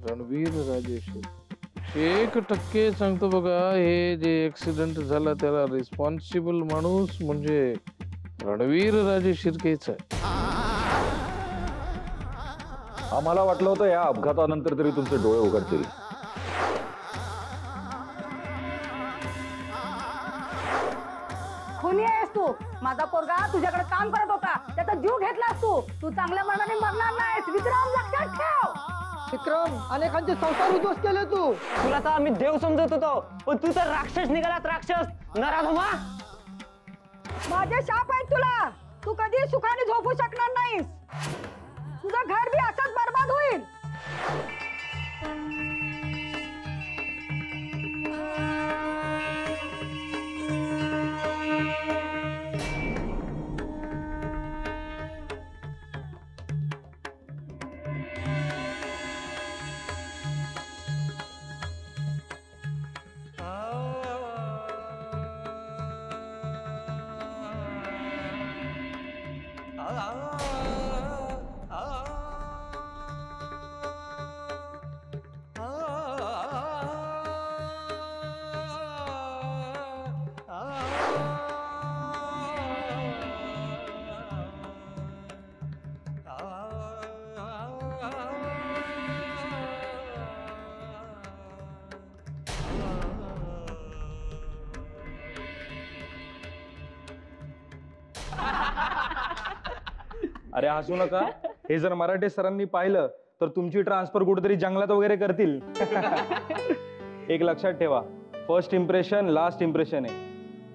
रणवीर राजेश 1% सांगतो बघा, हे जे ऍक्सिडेंट झाला त्याला रिस्पॉन्सिबल माणूस म्हणजे रणवीर राजे शिर्केच आहे. आम्हाला वाटलं होतं या अपघातानंतर तरी तुमचे डोळे उघडतील. खुनी आहेस तू. माझा पोरगा तुझ्याकडे काम करत होता, त्याचा जीव घेतलास तू. तू चांगल्या मनाने मरणार नाहीस विक्रम, लक्षात ठेव. विक्रम, अनेकांचे संसार उद्ध्वस्त केले तू. तुला तर आम्ही देव समजत होतो, पण तू तर राक्षस निघालात, राक्षस नराधमा. माझे शाप आहेत तुला. तू कधी सुखाने झोपू शकणार नाहीस. तुझं घर बी असंच बर्बाद होईल. अरे हसू नका, हे जर मराठे सरांनी पाहिलं तर तुमची ट्रान्सफर कुठेतरी जंगलात वगैरे करतील. एक लक्षात ठेवा, फर्स्ट इम्प्रेशन लास्ट इम्प्रेशन आहे.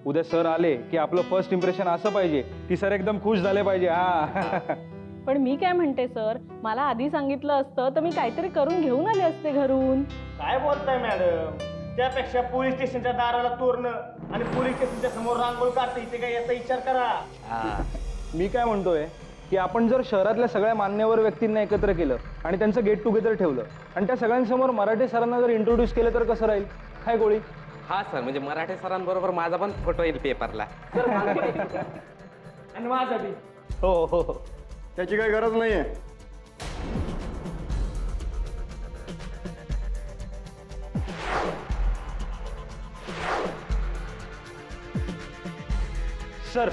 उद्या सर आले की आपलं फर्स्ट इम्प्रेशन असं पाहिजे की सर एकदम खुश झाले पाहिजे. हा पण मी काय म्हणते सर, मला आधी सांगितलं असतं तर मी काहीतरी करून घेऊन आले असते घरून. काय बोलताय मॅडम? त्यापेक्षा पोलीस स्टेशनच्या दाराला तोरणं आणि पोलीस स्टेशनच्या समोर रांगोळी काढता इथे काय याचा विचार करा. मी काय म्हणतोय की आपण जर शहरातल्या सगळ्या मान्यवर व्यक्तींना एकत्र केलं आणि त्यांचं गेट टुगेदर ठेवलं आणि त्या सगळ्यांसमोर मराठे सरांना जर इंट्रोड्यूस केलं तर कसं राहील? काय गोळी? हा सर, म्हणजे मराठे सरांबरोबर माझा पण फोटो येईल पेपरला. आणि माझा बी. हो हो, त्याची काही गरज नाहीये. सर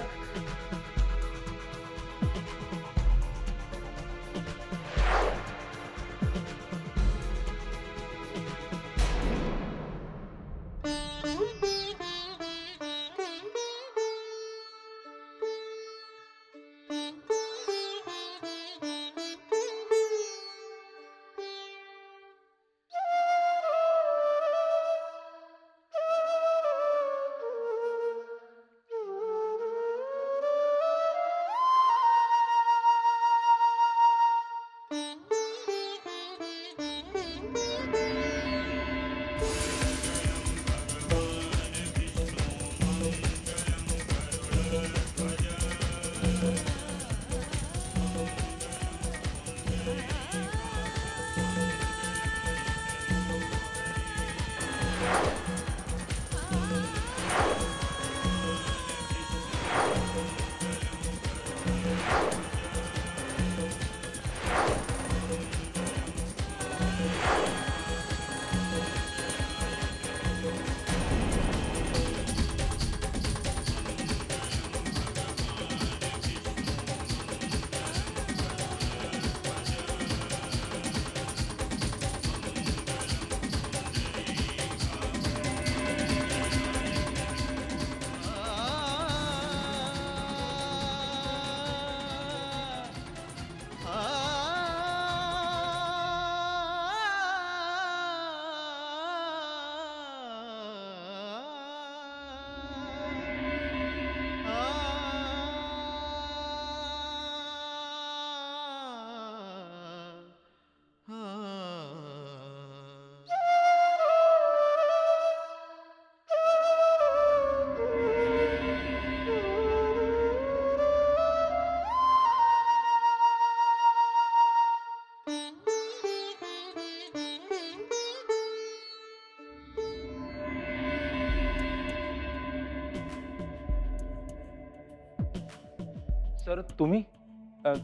सर तुम्ही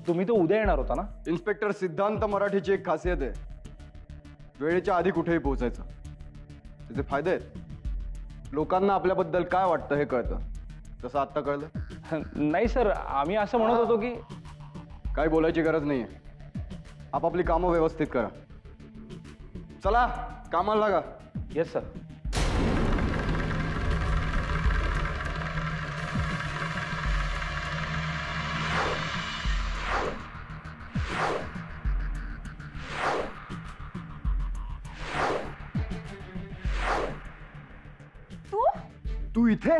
तुम्ही तो उद्या येणार होता ना? इन्स्पेक्टर सिद्धांत मराठीची एक खासियत आहे, वेळेच्या आधी कुठेही पोहोचायचं. त्याचे फायदे आहेत. लोकांना आपल्याबद्दल काय वाटतं हे कळतं. तसं आत्ता कळलं? नाही सर, आम्ही असं म्हणत होतो की काही बोलायची गरज नाहीये. आपापली कामं व्यवस्थित करा. चला कामाला लागा. Yes sir. तू इथे?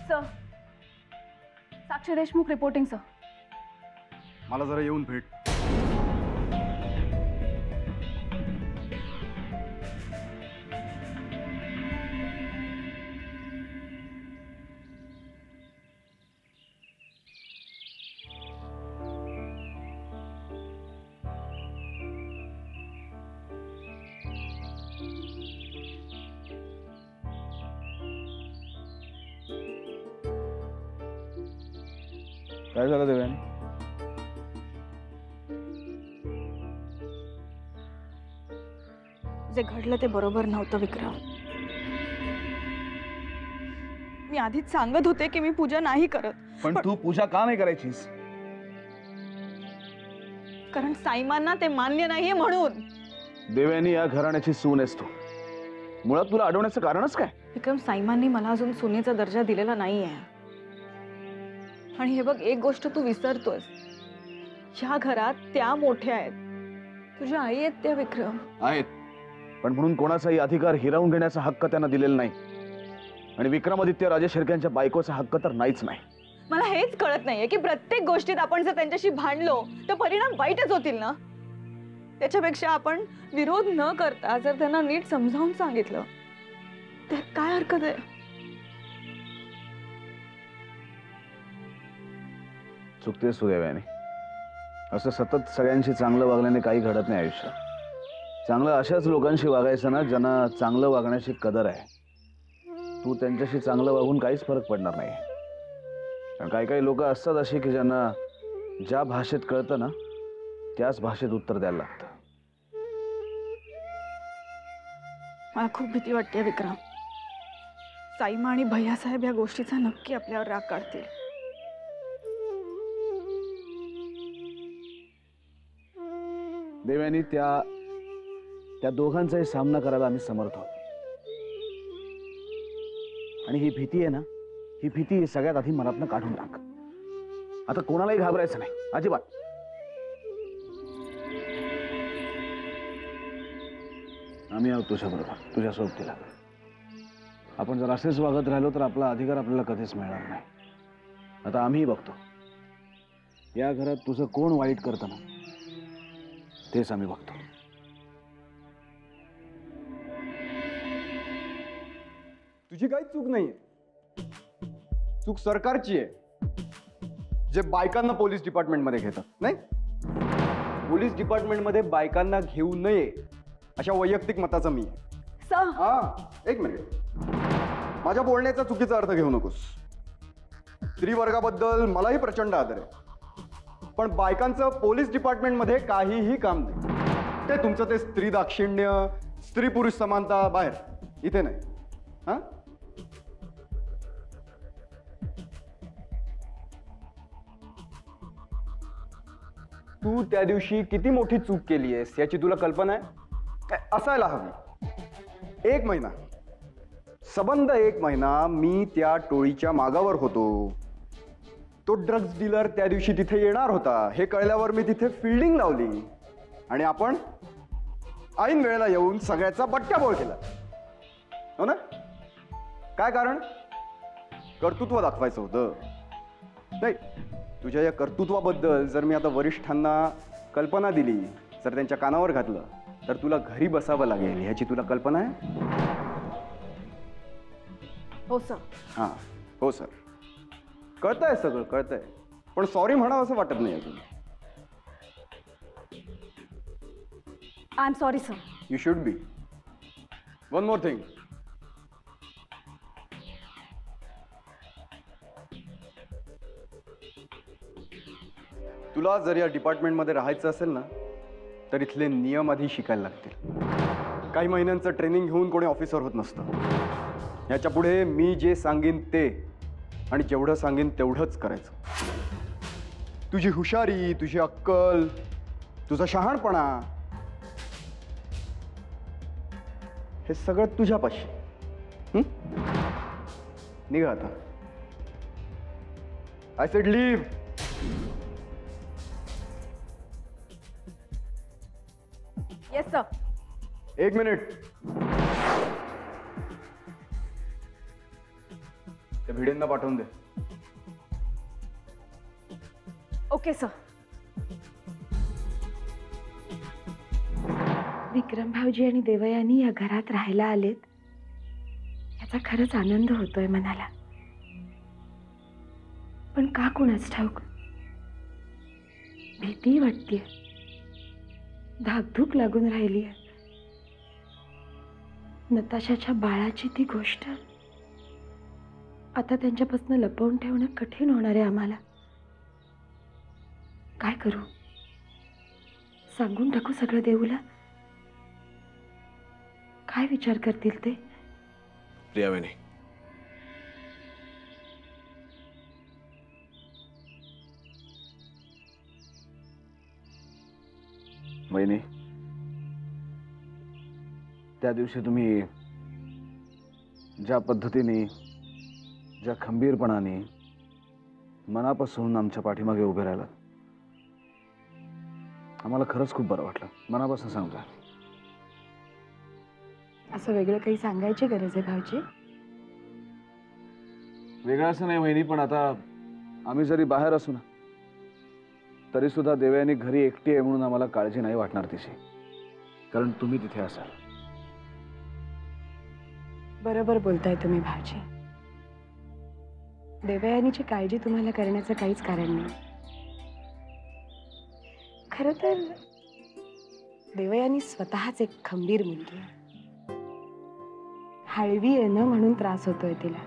Sir, Sakshi Deshmukh reporting sir. मला जरा येऊन भेट. काय झालं देव्यानी? जे घडलं ते बरोबर नव्हतं विक्रम. मी आधीच सांगत होते की मी पूजा नाही करत. पण तू पूजा का नाही करायचीस? कारण साईमांना ते मान्य नाहीये म्हणून. देव्यानी या घराण्याची सून आहेस तू. मुळात तुला अडवण्याचं कारणच काय? विक्रम, साईमांनी मला अजून सुनेचा दर्जा दिलेला नाहीये. आणि हे बघ, एक गोष्ट तू विसरतोस. ह्या घरात त्या मोठ्या आहेत. तुझ्या आई आहेत त्या विक्रम. आहेत, पण म्हणून कोणाचाही अधिकार हिरावून घेण्याचा हक्क त्यांना दिलेला नाही. आणि विक्रमादित्य राजे शिर्क्यांच्या बायकोचा हक्क तर नाहीच नाही. मला हेच कळत नाहीये की प्रत्येक गोष्टीत आपण जर त्यांच्याशी भांडलो तर परिणाम वाईटच होतील ना. त्याच्यापेक्षा आपण विरोध न करता जर त्यांना नीट समजावून सांगितलं तर काय हरकत आहे? चुकते सुदैवाने. असं सतत सगळ्यांशी चांगलं वागल्याने काही घडत नाही आयुष्यात. चांगलं अशाच लोकांशी वागायचं ना ज्यांना चांगलं वागण्याची कदर आहे. तू त्यांच्याशी चांगलं वागून काहीच फरक पडणार नाही. कारण काही काही लोक असतात अशी की ज्यांना ज्या भाषेत कळतं ना त्याच भाषेत उत्तर द्यायला लागतं. मला खूप भीती वाटते विक्रम. साईमा आणि भैयासाहेब या गोष्टीचा नक्की आपल्यावर राग काढतील. देव्यानी त्या दोघांचाही सामना करायला आम्ही समर्थ आहोत. आणि ही भीती आहे ना, ही भीती सगळ्यात आधी मनातनं काढून टाक. आता कोणालाही घाबरायचं नाही अजिबात. आम्ही आहोत तुझ्याबरोबर, तुझ्या सोबतीला. आपण जर असेच वागत राहिलो तर आपला अधिकार आपल्याला कधीच मिळणार नाही. आता आम्ही बघतो या घरात तुझं कोण वाईट करतं ना तेच आम्ही बघतो. तुझी काही चूक नाहीये. चूक सरकारची आहे, जे बायकांना पोलीस डिपार्टमेंटमध्ये घेतात. नाही, पोलीस डिपार्टमेंटमध्ये बायकांना घेऊ नये अशा वैयक्तिक मताचा मी आहे. एक मिनिट, माझ्या बोलण्याचा चुकीचा अर्थ घेऊ नकोस. स्त्री वर्गाबद्दल मलाही प्रचंड आदर आहे, पण बायकांचं पोलीस डिपार्टमेंटमध्ये काहीही काम नाही. ते तुमचं ते स्त्री दाक्षिण्य, स्त्री पुरुष समानता बाहेर, इथे नाही. हा, तू त्या दिवशी किती मोठी चूक केली आहेस याची तुला कल्पना आहे? काय असायला हवी. 1 महिना, सबंध 1 महिना मी त्या टोळीच्या मागावर होतो. तो ड्रग्ज डीलर त्या दिवशी तिथे येणार होता हे कळल्यावर मी तिथे फिल्डिंग लावली आणि आपण ऐन वेळेला येऊन सगळ्याचा बट्ट्याबोळ केला. हो ना? काय कारण? कर्तृत्व दाखवायचं होतं. नाही, तुझ्या या कर्तृत्वाबद्दल जर मी आता वरिष्ठांना कल्पना दिली, जर त्यांच्या कानावर घातलं तर तुला घरी बसावं लागेल ह्याची तुला कल्पना आहे? हो सर. हां, हो सर. कळतंय, सगळं कळतंय, पण सॉरी म्हणावं असं वाटत नाही अजून. I am sorry sir. You should be. One more thing. तुला जर या डिपार्टमेंटमध्ये राहायचं असेल ना तर इथले नियम आधी शिकायला लागतील. काही महिन्यांचं ट्रेनिंग घेऊन कोणी ऑफिसर होत नसतं. याच्या पुढे मी जे सांगेन ते आणि जेवढं सांगेन तेवढंच करायचं. तुझी हुशारी, तुझी अक्कल, तुझा शहाणपणा हे सगळं तुझ्यापाशी. निघा आता. I said leave. Yes sir. एक मिनिट. त्या भिडेंना पाठवून दे. Okay sir. विक्रम भाऊजी आणि देवयानी या घरात राहायला आलेत याचा खरंच आनंद होतोय मनाला. पण का कुणाच ठाऊक भीती वाटतेय, धाकधूक लागून राहिली आहे. नताशाच्या बाळाची ती गोष्ट आता त्यांच्यापासून लपवून ठेवणं कठीण होणार आहे आम्हाला. काय करू? सांगून टाकू सगळं देऊला? काय विचार करतील ते? प्रियावेणी, वहिनी, त्या दिवशी तुम्ही ज्या पद्धतीने, ज्या खंबीरपणाने मनापासून आमच्या पाठीमागे उभे राहिला, आम्हाला खरंच खूप बरं वाटलं. मनापासून सांगतो. असं वेगळं काही सांगायची गरज आहे भाऊजी? वेगळं असं नाही वहिनी, पण आता आम्ही जरी बाहेर असू ना तरी सुद्धा देवयानी घरी एकटी आहे म्हणून आम्हाला काळजी नाही वाटणार तिची, कारण तुम्ही तिथे असाल. बरोबर बोलताय तुम्ही भाऊजी. देवयानीची काळजी तुम्हाला करण्याचं काहीच कारण नाही. खरं तर देवयानी स्वतःच एक खंबीर मुलगी आहे. हळवी आहे ना म्हणून त्रास होतोय तिला.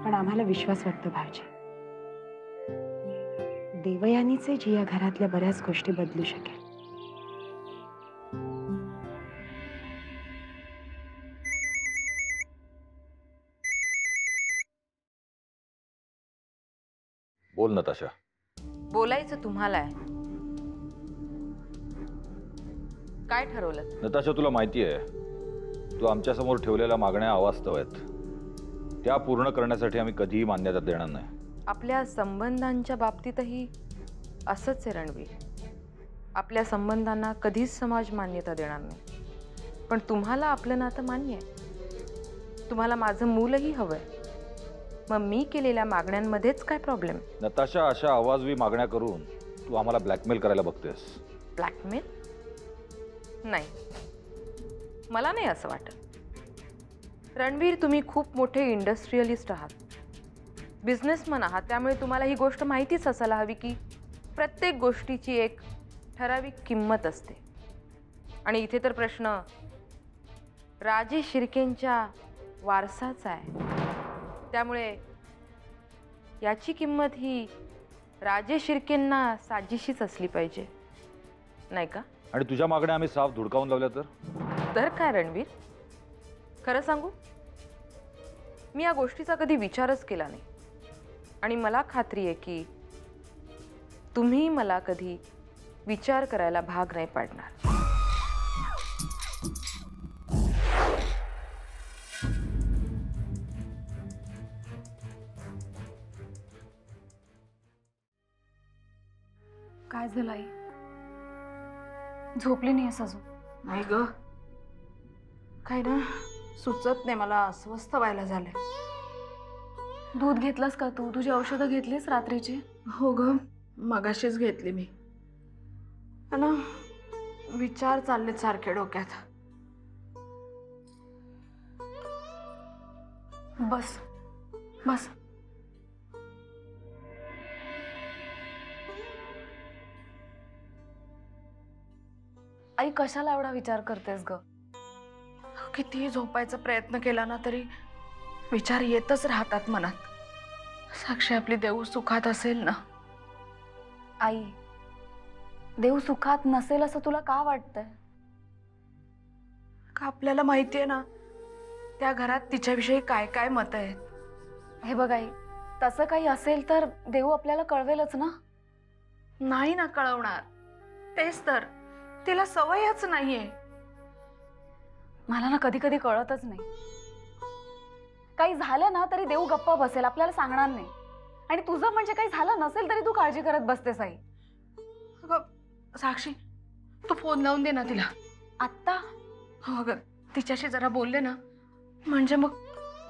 पण आम्हाला विश्वास वाटतो भाऊजी, देवयानीचे जी या घरातल्या बऱ्याच गोष्टी बदलू शकेल. बोल नताशा. बोलायचं तुम्हाला आहे. काय ठरवलं? नताशा, तुला माहिती आहे तू आमच्या समोर ठेवलेल्या मागण्या अवास्तव आहेत. त्या पूर्ण करण्यासाठी आम्ही कधीही मान्यता देणार नाही. आपल्या संबंधांच्या बाबतीतही असंच आहे रणवीर. आपल्या संबंधांना कधीच समाज मान्यता देणार नाही. पण तुम्हाला आपलं नातं मान्य आहे. तुम्हाला माझं मूलही हवंय. मग मी केलेल्या मागण्यांमध्येच काय प्रॉब्लेम? नताशा, अशा आवाजवी मागण्या करून तू आम्हाला ब्लॅकमेल करायला बघतेस. ब्लॅकमेल? नाही, मला नाही असं वाटत. रणवीर, तुम्ही खूप मोठे इंडस्ट्रियलिस्ट आहात, बिझनेसमन आहात. त्यामुळे तुम्हाला ही गोष्ट माहितीच असायला हवी की प्रत्येक गोष्टीची एक ठराविक किंमत असते. आणि इथे तर प्रश्न राजेश शिर्केंच्या वारसाचा आहे. त्यामुळे याची किंमत ही राजेश शिर्केंना साजेशीच असली पाहिजे, नाही का? आणि तुझ्या मागण्या आम्ही साफ धुडकावून लावल्या तर काय रणवीर? खरं सांगू, मी या गोष्टीचा कधी विचारच केला नाही. आणि मला खात्री आहे की तुम्ही मला कधी विचार करायला भाग नाही पाडणार. काय झालं आई? झोपली नाहीस अजून? नाही ग, काय ना सुचत नाही, मला अस्वस्थ व्हायला झालंय. दूध घेतलास का तू? तुझी औषधं घेतलीस रात्रीची? हो ग, मगाशीच घेतली मी. ना विचार चाललेत सारखे डोक्यात. बस बस. आई कशाला एवढा विचार करतेस ग? कितीही झोपायचा प्रयत्न केला ना तरी विचार येतच राहतात मनात. साक्षी आपली देऊ सुखात असेल ना? आई, देव सुखात नसेल असं तुला का वाटतंय? का आपल्याला माहितीये ना त्या घरात तिच्याविषयी काय काय मत आहेत. हे बघ आई, तसं काही असेल तर देव आपल्याला कळवेलच ना. नाही ना कळवणार. तेच तर, तिला सवयच नाहीये. मला ना कधी कधी कळतच नाही. काही झालं ना तरी देव गप्पा बसेल, आपल्याला सांगणार नाही. आणि तुझं म्हणजे काही झालं नसेल तरी तू काळजी करत बसतेस आई. साक्षी, तू फोन लावून दे ना तिला आत्ता. हो ग, तिच्याशी जरा बोलले ना म्हणजे मग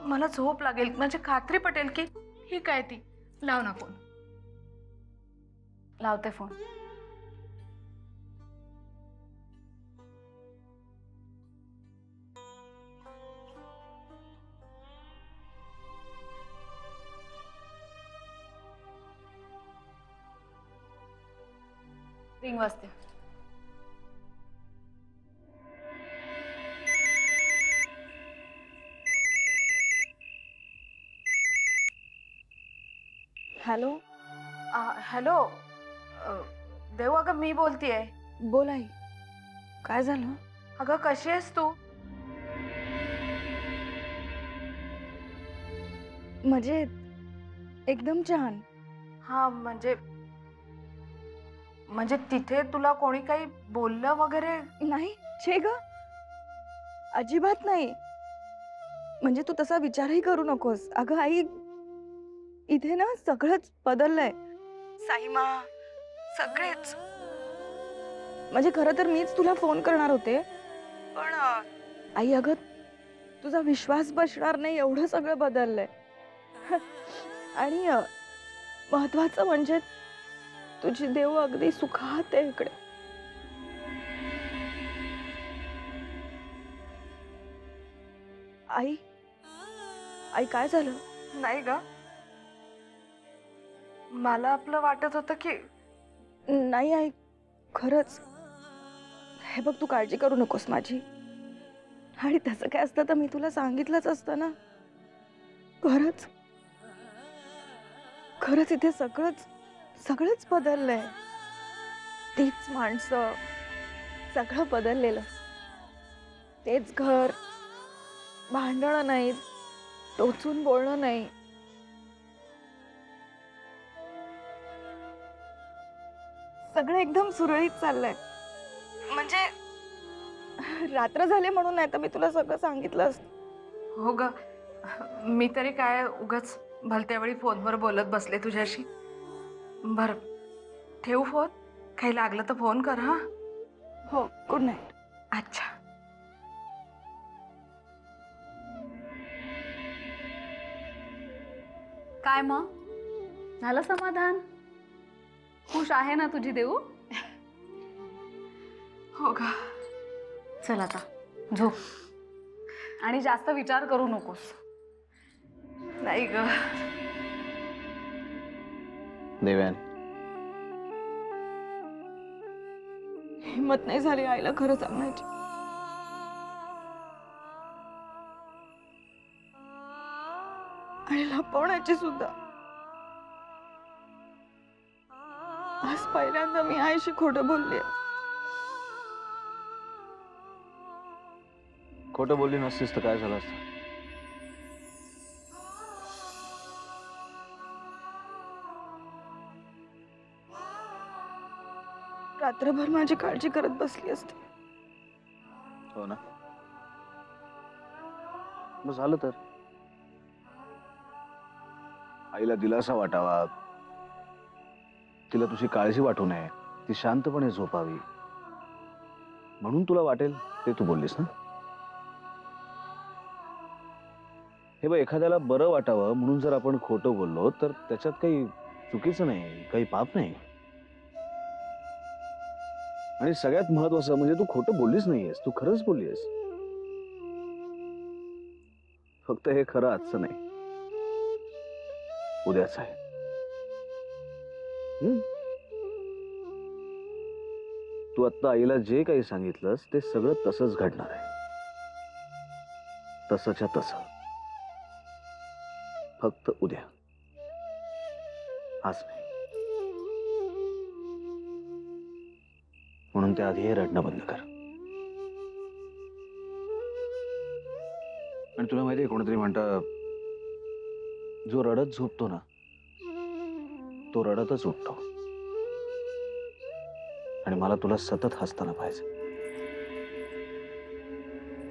मला झोप लागेल, म्हणजे खात्री पटेल की ही काय ती. लाव ना फोन. लावते फोन. रिंग वाजते. हॅलो. हॅलो देव, अगं मी बोलतीये. बोल आई, काय झालं? अगं कशी आहेस तू? मजेत, एकदम छान. हा म्हणजे तिथे तुला कोणी काही बोललं वगैरे नाही? छे ग, अजिबात नाही. म्हणजे तू तसा विचारही करू नकोस. अगं आई, इथे ना सगळंच बदललंय. साईमा, सगळेच. म्हणजे खरं तर मीच तुला फोन करणार होते, पण आई अगं तुझा विश्वास बसणार नाही एवढं सगळं बदललंय. आणि महत्वाचं म्हणजे तुझी देव अगदी सुखात आहे इकडे. आई, आई काय झालं? नाही ग, मला आपलं वाटत होतं की नाही आई, खरंच. हे बघ, तू काळजी करू नकोस माझी. आणि तसं काय असतं तर मी तुला सांगितलंच असतं ना. खरंच खरंच इथे सगळंच बदललंय. तीच माणसं, सगळं बदललेलं. तेच घर, भांडणं नाहीत, टोचून बोलणं नाही. सगळं एकदम सुरळीत चाललंय. म्हणजे रात्र झाली म्हणून, नाही तर मी तुला सगळं सांगितलं असतं. हो ग, मी तरी काय उगाच भलत्या वेळी फोनवर बोलत बसले तुझ्याशी. बर, ठेवू फोन? काही लागलं तर फोन कर. हा. हो, गुड नाईट. अच्छा. काय मग, झालं समाधान? खुश आहे ना तुझी देऊ? हो ग. चल आता झोप, आणि जास्त विचार करू नकोस. नाही ग देव्यान, हिम्मत नाही झाली आईला खरं सांगण्याची. आणि लपवण्याची सुद्धा. आज पहिल्यांदा मी आईशी खोटं बोलले. खोटं बोलली नसतीस तर काय झालं असतं? रात्रभर माझी काळजी करत बसली असते. हो ना, मग झालं तर. आईला दिलासा वाटावा, तिला तुझी काळजी वाटू नये, ती शांतपणे झोपावी म्हणून तुला वाटेल ते तू बोललीस ना. हे बघ, एखाद्याला बरं वाटावं म्हणून जर आपण खोटं बोललो तर त्याच्यात काही चुकीचं नाही, काही पाप नाही. आणि सगळ्यात महत्वाचं म्हणजे तू खोटं बोललीच नाहीयेस, तू खरंच बोललीयस. फक्त हे खरं आजचं नाही, उद्याच आहे. तू आत्ता आईला जे काही सांगितलंस ते सगळं तसंच घडणार आहे, तसंच्या तसं. फक्त उद्या, आज नाही. म्हणून त्याआधी हे रडणं बंद कर. आणि तुला माहितीये कोणतरी म्हणतं, जो रडत झोपतो ना तो रडतच उठतो. आणि मला तुला सतत हसताना पाहिजे,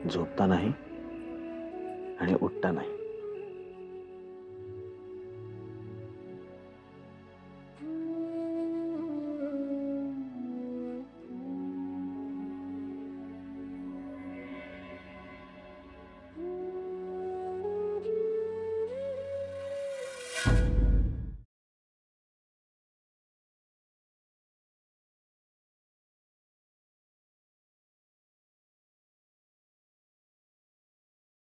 झोपता नाही आणि उठता नाही.